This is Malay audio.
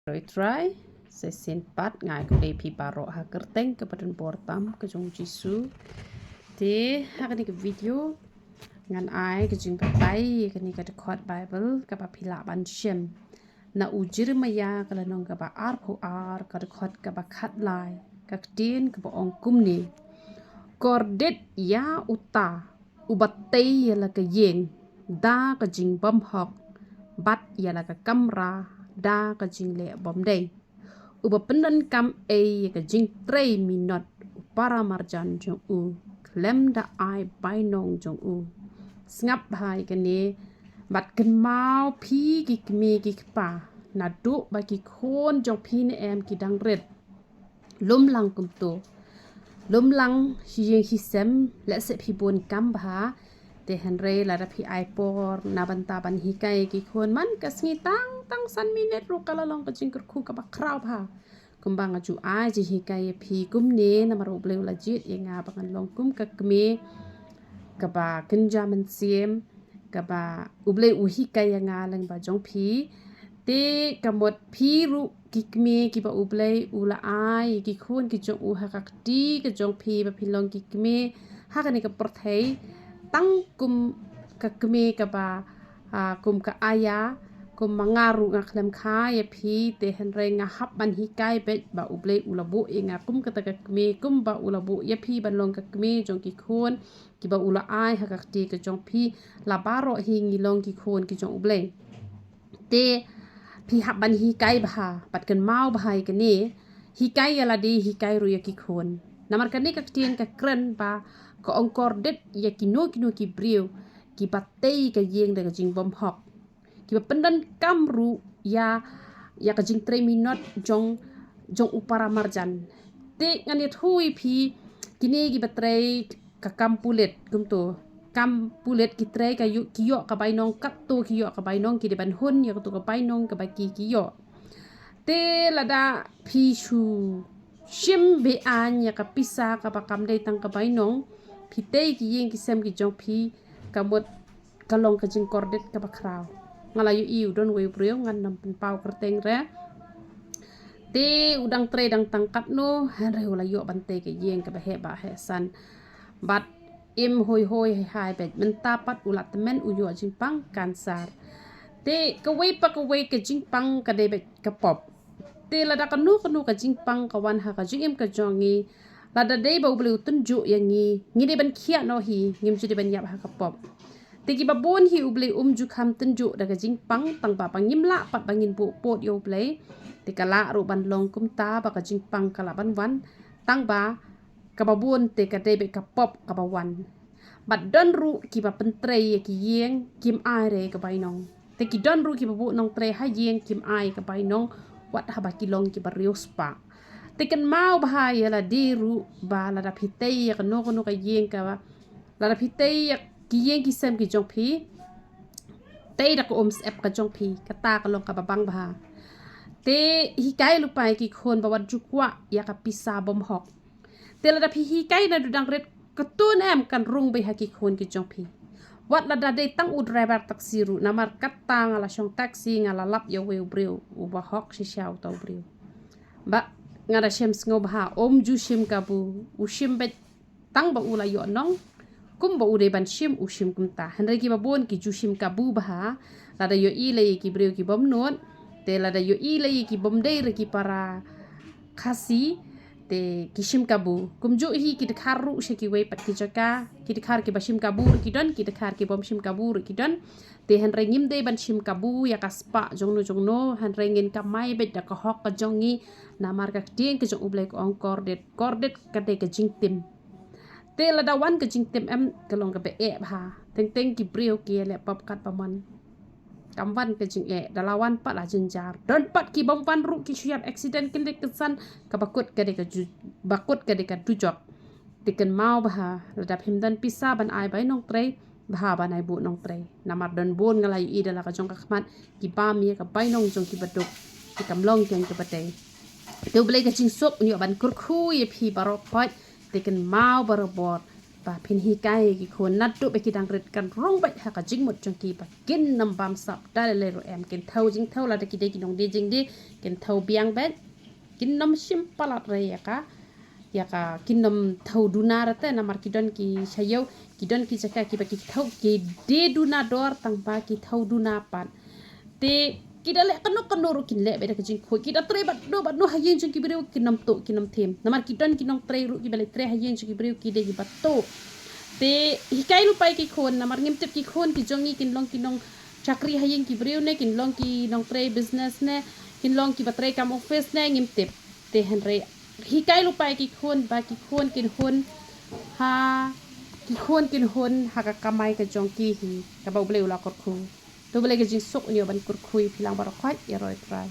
Rồi try sẽ xin bắt ngài có đề pi baro ha kerteng kepada portam ke jong jisu te ha cái video ngan ai ke jing pai ke ni ka khot bible ka pa phila ban shem na ujir maya kala nong ka ba ar phu ar ka khot ka ba khat lai ka tin ka ba ong kum ni kordet ya uta ubattei ya la ka yeng da ka jing bam hok bat ya la ka kamra da ka jing le bom dei uba pendan kam e ka jing 3 minot para marjan jong u klem da ai bai nong jong u ngap hai ka ni bat kan mau phi ki me ki pa na du ba ki khon jong phi ni em ki dang red lum lang kum to lum lang hi yeng hi sem le se phi bon kam ba te henre la da phi ai por na ban ta ban hi kai ki khon man ka sngi tang san minute ru kala long ka jing khu ka ba kraw ba kumbang aju ai ji hi kai phi kum ne na maru bleu la jit ye nga bangan long kum ka kme ka ba kinja man siem ka ba uble u hi kai nga lang ba jong phi te kamot phi ru ki kme ki ba uble u la ai ki khun ki jong u ha ka ti ka jong phi ba phi long ki kme ha ka ni ka por thei tang kum ka kme ka ba kum ka aya kum mangaru nga klem kha ye phi te hen re nga hap ban hi kai be ba uble ulabu e nga kum ka ta ka kme kum ba ulabu ye phi ban long ka kme jong ki khun ki ba ula ai ha ka ti ka jong phi la baro hi ngi long ki khun ki jong uble te phi hap ban hi kai ba pat kan mau ba hai ka ni hi kai ya la di hi kai ru ya ki khun namar ka ni ka tien ka kren ba ko ongkor det ya ki no ki briu ki batei ka yeng da ka jing bom hok ki ba pendan kam ru ya ka jing 3 minot jong upara marjan te ngani thui phi kini ki batrei ka kam pulet kum to kam pulet ki trei ka yu ki yo ka bai nong kat to ki yo ka bai nong ki de ban hun ya ka to ka bai nong ka ba ki yo te lada phi shu shim be an ya ka pisa ka ba kam dei tang ka bai nong phi te ki yeng ki sem ki jong phi ka mot ka long ka jing kordet ka ba kraw ngala yu iu don we brio ngan nam pen pau kerteng re te udang tre dang tangkat no han re la yo bante ke yeng ka ba he san bat im hoi hai bet men tapat ulat men u yo jing pang kansar te ka we ke jing pang ka de bet ka pop te la da ka nu ka jing pang ka wan ha ka jing im ka jongi la da de ba blu tunju yang ngi de ban khia no hi ngim ju de ban yap ha ka pop tegi babon hi uble ju kham tunju daga jing pang tang ba pangim la pat bangin bu pot yo ble te kala ru ban long kum ta ba ka jing pang kala ban wan tang ba ka babon te ka de be ka pop ka ba wan bat don ru ki ba pentre ki yeng kim ai re ka bai nong te ki don ru ki ba bu nong tre ha yeng kim ai ka bai nong wat ha ba ki long ki ba rios pa te kan mau ba ha ya la di ru ba la da phitei ya ka no ka yeng ka ba la da phitei ki yeng ki sem ki jong phi te da ko ep ka jong phi ka ta ka long ka babang ba te hi kai lu pai ki khon ba wat ju kwa ya ka pisa bom hok te la da phi hi kai na du dang ret ka tun em kan rung be ha ki khon ki jong phi wat la da de tang u driver taxi ru namar kat ta ngala shong taxi ngala lap yo we breu u ba hok shi shau taw breu ba ngara shem sngo ba ju shim ka bu u shim bet tang ba u la yo nong kum ba ude ban shim u shim kum ta han ki ba bon ki ju shim ka bu ba la da yo i le ki breu ki bom not te la da yo i le ki bom dei re ki para khasi te ki shim ka bu kum ju hi ki de kharu she ki we pat ki jaka ki de khar ki ba shim ka bu ki don ki de khar ki bom shim ka bu ki don te han ngim de ban shim ka bu ya ka spa jong no han ngin ka mai bet da ka hok ka jongi na mar ka tieng ki jong uble ko ong kordet ka de ka jing tim te la da wan ka jing tem em ka long ka be e ba teng ki brio ki le pop kat pa man kam wan ka jing e da la wan pa la jin jar don pat ki bom wan ru ki syap accident kin de kesan ka bakut ka de ka ju bakut ka de ka du jok te kan mau ba la da phim dan pisa ban ai bai nong tre ba ban ai bu nong tre namar don bon ngalai i da la ka jong ka khmat ki ba mi ka bai nong jong ki baduk ki kam long keng ka batei te ble ka jing sop ni ban kur khu ye phi barok pat te kan mau barabot ป่าพินฮีไก่กี่คนนัดตุไปกี่ดังเร็ดกันร้องไปหากจิงหมดจงกีป่ากินน้ำบามสับได้เลยเราแอมกินเท่าจิงเท่าเราได้กินได้กินน้องดีจริงดีกินเท่าเบียงเบ็ดกินน้ำชิมปลาเลยya ka kinam thau duna rate na mar kidon ki chayau kidon ki jaka ki ba ki thau ki de duna dor tang ba ki thau duna pan te kidale kanu ru kin le be ka jing khoi kida tre ba no hayin jing ki breu kinam to kinam them na mar kidon ki nong tre ru ki bele tre hayin jing ki breu ki de ki ba to te hikai lu pai ki khon na mar ngim tep ki khon ki jongi kin long ki nong chakri hayin ki breu ne kin long ki nong tre business ne kin long ki ba tre kam office ne ngim tep te henre hikai lu pai ki khon ba ki khon kin hon ha ki khon kin hon ha ka kamai ka jong ki hi ka ba bleu la kor khu to bele ke jing sok ni ban kur khui philang bar khwai ya roi trai